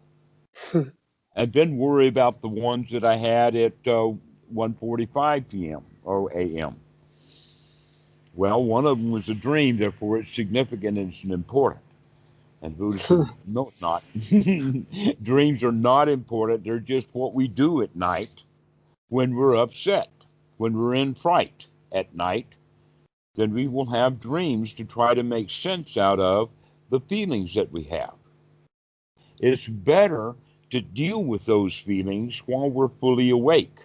and then worry about the ones that I had at 1:45 p.m. or a.m.? Well, one of them was a dream, therefore it's significant and it's important. And Buddha said, no, it's not. Dreams are not important. They're just what we do at night when we're upset, when we're in fright at night. Then we will have dreams to try to make sense out of the feelings that we have. It's better to deal with those feelings while we're fully awake.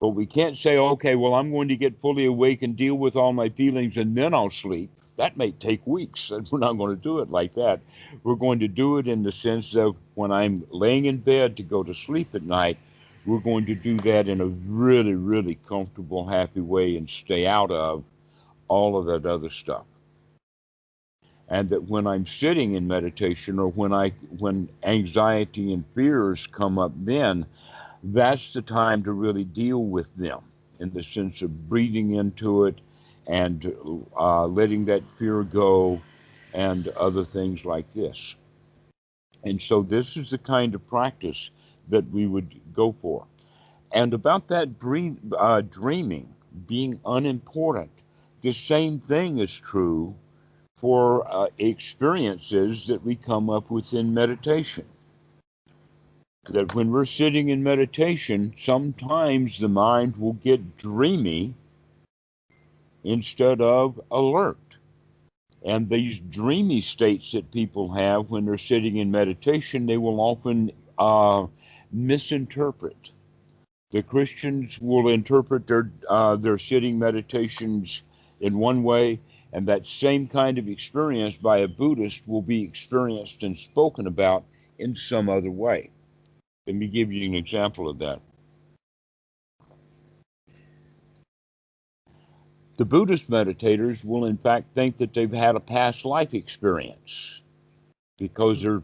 But we can't say, okay, well, I'm going to get fully awake and deal with all my feelings and then I'll sleep. That may take weeks. We're not going to do it like that. We're going to do it in the sense of when I'm laying in bed to go to sleep at night, we're going to do that in a really, really comfortable, happy way and stay out of all of that other stuff. And that when I'm sitting in meditation or when anxiety and fears come up, then that's the time to really deal with them in the sense of breathing into it and letting that fear go and other things like this. And so this is the kind of practice that we would go for. And about that dreaming being unimportant, the same thing is true for experiences that we come up with in meditation. That when we're sitting in meditation, sometimes the mind will get dreamy instead of alert. And these dreamy states that people have when they're sitting in meditation, they will often misinterpret. The Christians will interpret their sitting meditations in one way, and that same kind of experience by a Buddhist will be experienced and spoken about in some other way. Let me give you an example of that. The Buddhist meditators will in fact think that they've had a past life experience because they're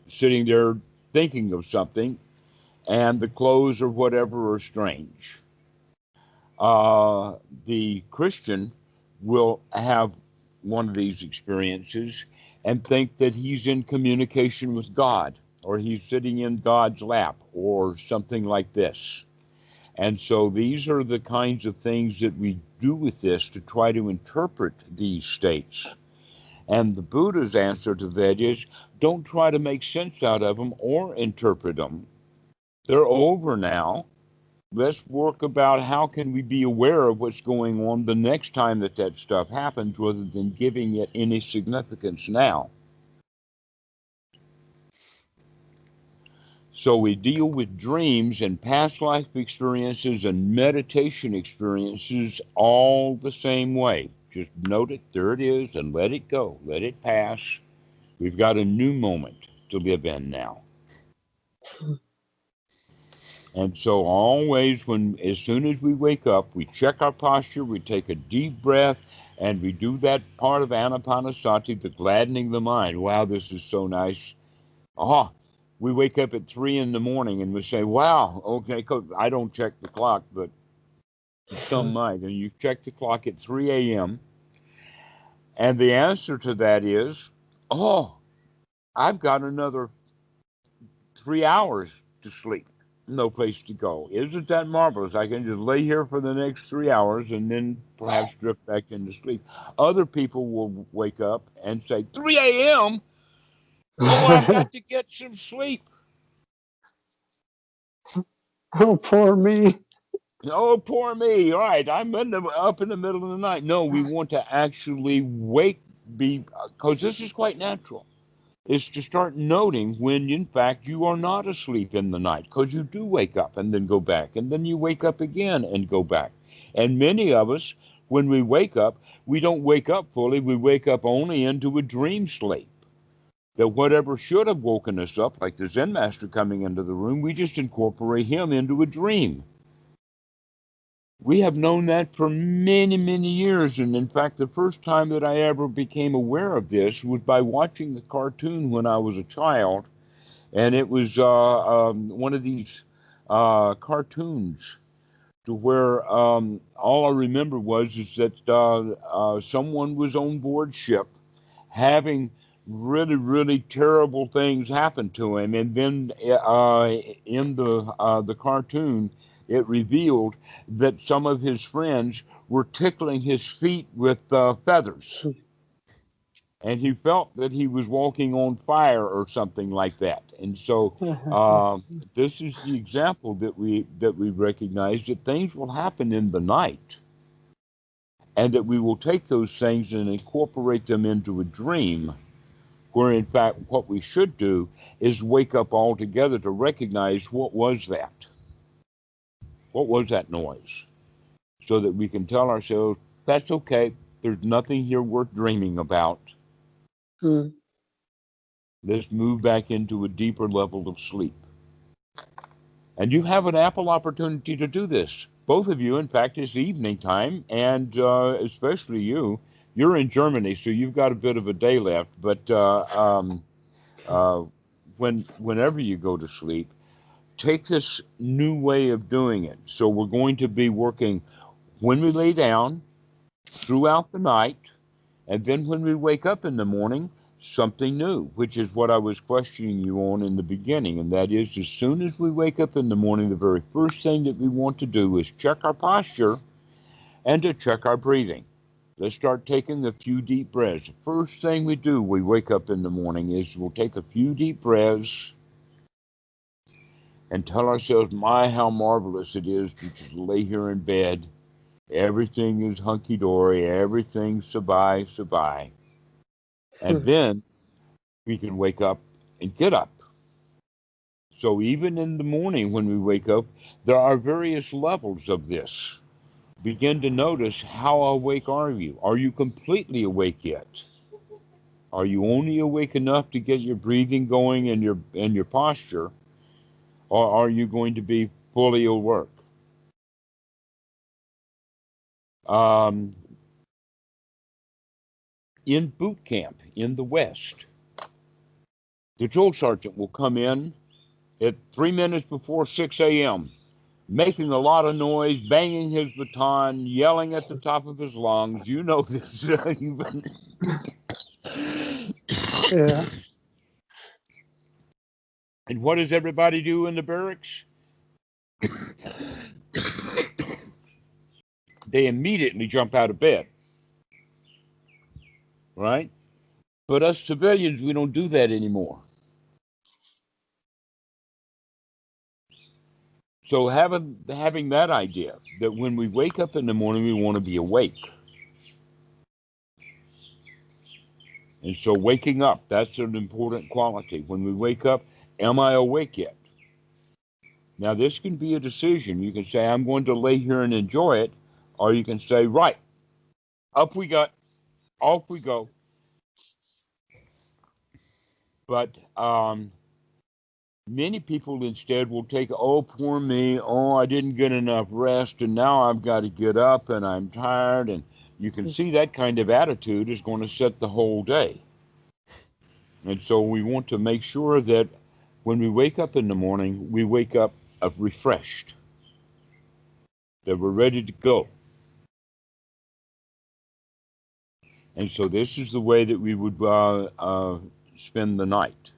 sitting there thinking of something and the clothes or whatever are strange. The Christian will have one of these experiences and think that he's in communication with God, or he's sitting in God's lap, or something like this. And so these are the kinds of things that we do with this to try to interpret these states. And the Buddha's answer to that is, don't try to make sense out of them or interpret them. They're over now. Let's work about how can we be aware of what's going on the next time that that stuff happens rather than giving it any significance now. So we deal with dreams and past life experiences and meditation experiences all the same way. Just note it, there it is, and let it go. Let it pass. We've got a new moment to live in now. And so always as soon as we wake up, we check our posture, we take a deep breath, and we do that part of Anapanasati, the gladdening the mind. Wow, this is so nice. We wake up at 3 a.m. and we say, wow, okay, I don't check the clock, but some might. And you check the clock at 3 a.m. And the answer to that is, I've got another 3 hours to sleep. No place to go. Isn't that marvelous? I can just lay here for the next 3 hours and then perhaps drift back into sleep. Other people will wake up and say, 3 a.m.? I've got to get some sleep. Oh, poor me. Oh, poor me. All right, I'm up in the middle of the night. No, we want to actually because this is quite natural. is to start noting when, in fact, you are not asleep in the night, because you do wake up and then go back, and then you wake up again and go back. And many of us, when we wake up, we don't wake up fully. We wake up only into a dream sleep. That whatever should have woken us up, like the Zen master coming into the room, we just incorporate him into a dream. We have known that for many, many years. And in fact, the first time that I ever became aware of this was by watching the cartoon when I was a child. And it was one of these cartoons to where all I remember is that someone was on board ship having really, really terrible things happen to him. And then in the cartoon, it revealed that some of his friends were tickling his feet with feathers. And he felt that he was walking on fire or something like that. And so this is the example that we recognize, that things will happen in the night, and that we will take those things and incorporate them into a dream, where in fact what we should do is wake up all together to recognize what was that? What was that noise? So that we can tell ourselves, that's okay, there's nothing here worth dreaming about. Let's move back into a deeper level of sleep. And you have an ample opportunity to do this. Both of you, in fact, it's evening time, and especially you. You're in Germany, so you've got a bit of a day left. But whenever you go to sleep, take this new way of doing it. So we're going to be working when we lay down, throughout the night, and then when we wake up in the morning, something new, which is what I was questioning you on in the beginning. And that is, as soon as we wake up in the morning, the very first thing that we want to do is check our posture and to check our breathing. Let's start taking a few deep breaths. The first thing we do, we wake up in the morning, is we'll take a few deep breaths and tell ourselves, my, how marvelous it is to just lay here in bed. Everything is hunky-dory. Everything's sabai, sabai. And then we can wake up and get up. So even in the morning when we wake up, there are various levels of this. Begin to notice, how awake are you? Are you completely awake yet? Are you only awake enough to get your breathing going and your posture? Or are you going to be fully awake? In boot camp in the West, the drill sergeant will come in at 3 minutes before 6 a.m., making a lot of noise, banging his baton, yelling at the top of his lungs. You know this. Yeah. And what does everybody do in the barracks? They immediately jump out of bed. Right? But us civilians, we don't do that anymore. So having that idea that when we wake up in the morning, we want to be awake. And so waking up, that's an important quality. When we wake up, am I awake yet? Now, this can be a decision. You can say, I'm going to lay here and enjoy it. Or you can say, right, up we got, off we go. But many people instead will take, oh, poor me, oh, I didn't get enough rest, and now I've got to get up, and I'm tired. And you can see that kind of attitude is going to set the whole day. And so we want to make sure that when we wake up in the morning, we wake up refreshed, that we're ready to go. And so this is the way that we would spend the night,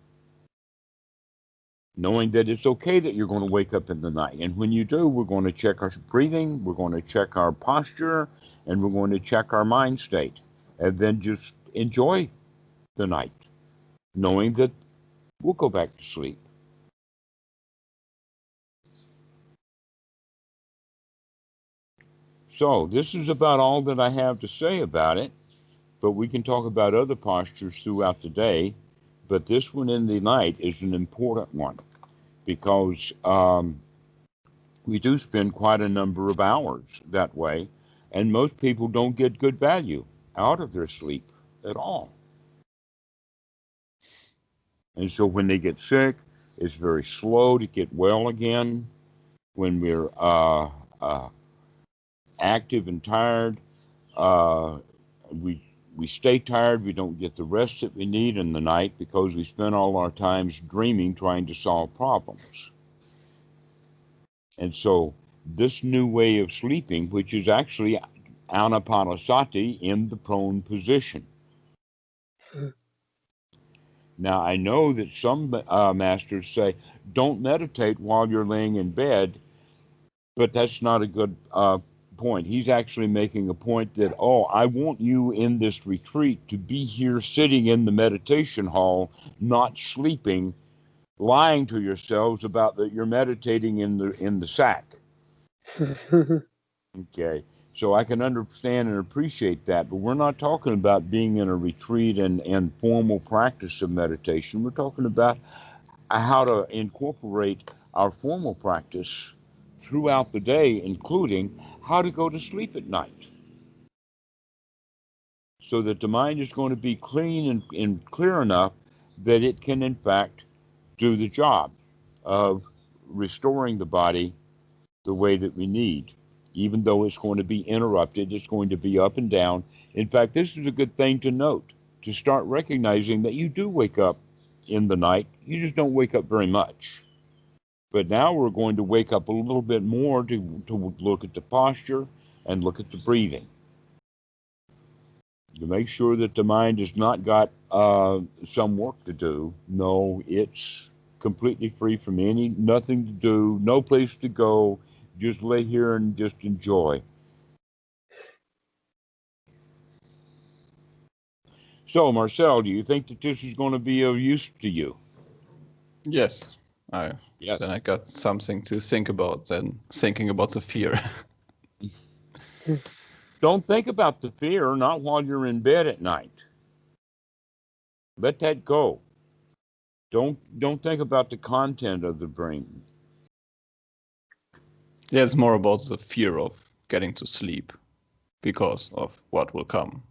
knowing that it's okay that you're going to wake up in the night. And when you do, we're going to check our breathing, we're going to check our posture, and we're going to check our mind state. And then just enjoy the night, knowing that we'll go back to sleep. So this is about all that I have to say about it, but we can talk about other postures throughout the day But this one in the night is an important one because we do spend quite a number of hours that way, and most people don't get good value out of their sleep at all. And so when they get sick, it's very slow to get well again. When we're active and tired, we stay tired. We don't get the rest that we need in the night because we spend all our times dreaming, trying to solve problems. And so this new way of sleeping, which is actually anapanasati in the prone position. Now, I know that some masters say, don't meditate while you're laying in bed, but that's not a good point. He's actually making a point that, I want you in this retreat to be here sitting in the meditation hall, not sleeping, lying to yourselves about that you're meditating in the sack. Okay. So I can understand and appreciate that, but we're not talking about being in a retreat and formal practice of meditation. We're talking about how to incorporate our formal practice throughout the day, including how to go to sleep at night, so that the mind is going to be clean and clear enough that it can, in fact, do the job of restoring the body the way that we need. Even though it's going to be interrupted, it's going to be up and down. In fact, this is a good thing to note, to start recognizing that you do wake up in the night. You just don't wake up very much. But now we're going to wake up a little bit more to look at the posture and look at the breathing. To make sure that the mind has not got some work to do. No, it's completely free from nothing to do, no place to go. Just lay here and just enjoy. So, Marcel, do you think that this is going to be of use to you? Yes. Yes. Then I got something to think about than thinking about the fear. Don't think about the fear, not while you're in bed at night. Let that go. Don't think about the content of the dream. Yeah, it's more about the fear of getting to sleep because of what will come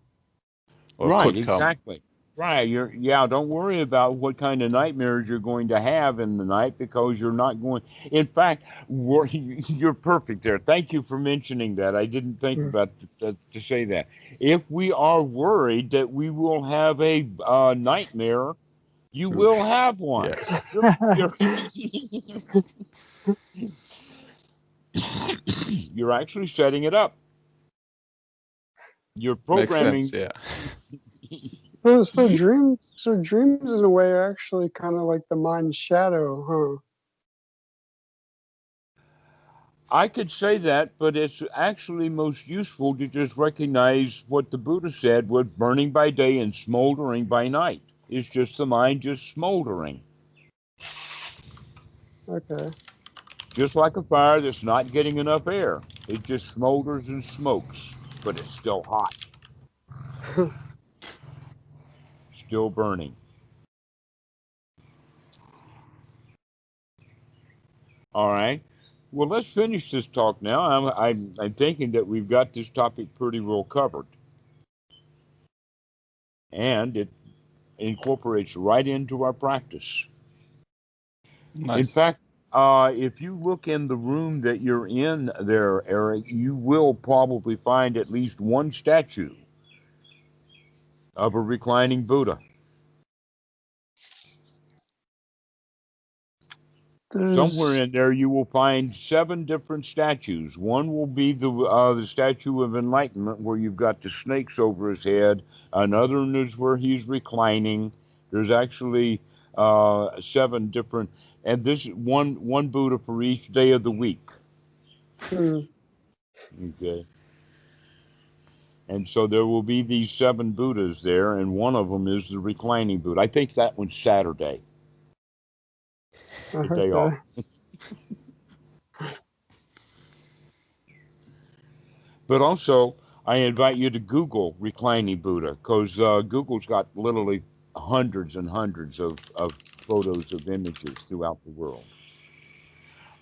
or Right, could come. exactly. Right. Don't worry about what kind of nightmares you're going to have in the night, because you're not going. In fact, you're perfect there. Thank you for mentioning that. I didn't think about to say that. If we are worried that we will have a nightmare, you will have one. Yeah. You're actually setting it up. You're Makes programming. sense, yeah. So dreams in a way are actually kind of like the mind's shadow, huh? I could say that, but it's actually most useful to just recognize what the Buddha said was burning by day and smoldering by night. It's just the mind just smoldering. Okay. Just like a fire that's not getting enough air. It just smolders and smokes, but it's still hot. Still burning. All right. Well, let's finish this talk now. I'm thinking that we've got this topic pretty well covered. And it incorporates right into our practice. Nice. In fact, if you look in the room that you're in there, Erik, you will probably find at least one statue of a reclining Buddha. Somewhere in there you will find 7 different statues. One will be the statue of enlightenment, where you've got the snakes over his head. Another one is where he's reclining. There's actually 7 different, and this one Buddha for each day of the week. Okay. And so there will be these 7 Buddhas there, and one of them is the reclining Buddha. I think that one's Saturday, the day off. But also, I invite you to Google reclining Buddha, because Google's got literally hundreds and hundreds of photos of images throughout the world.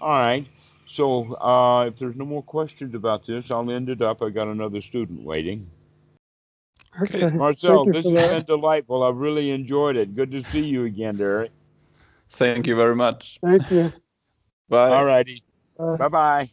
All right. So if there's no more questions about this, I'll end it up. I got another student waiting. Okay. Marcel, Thank you this for has that. been delightful. I've really enjoyed it. Good to see you again, Erik. Thank you very much. Thank you. Bye. All righty. Bye. Bye-bye.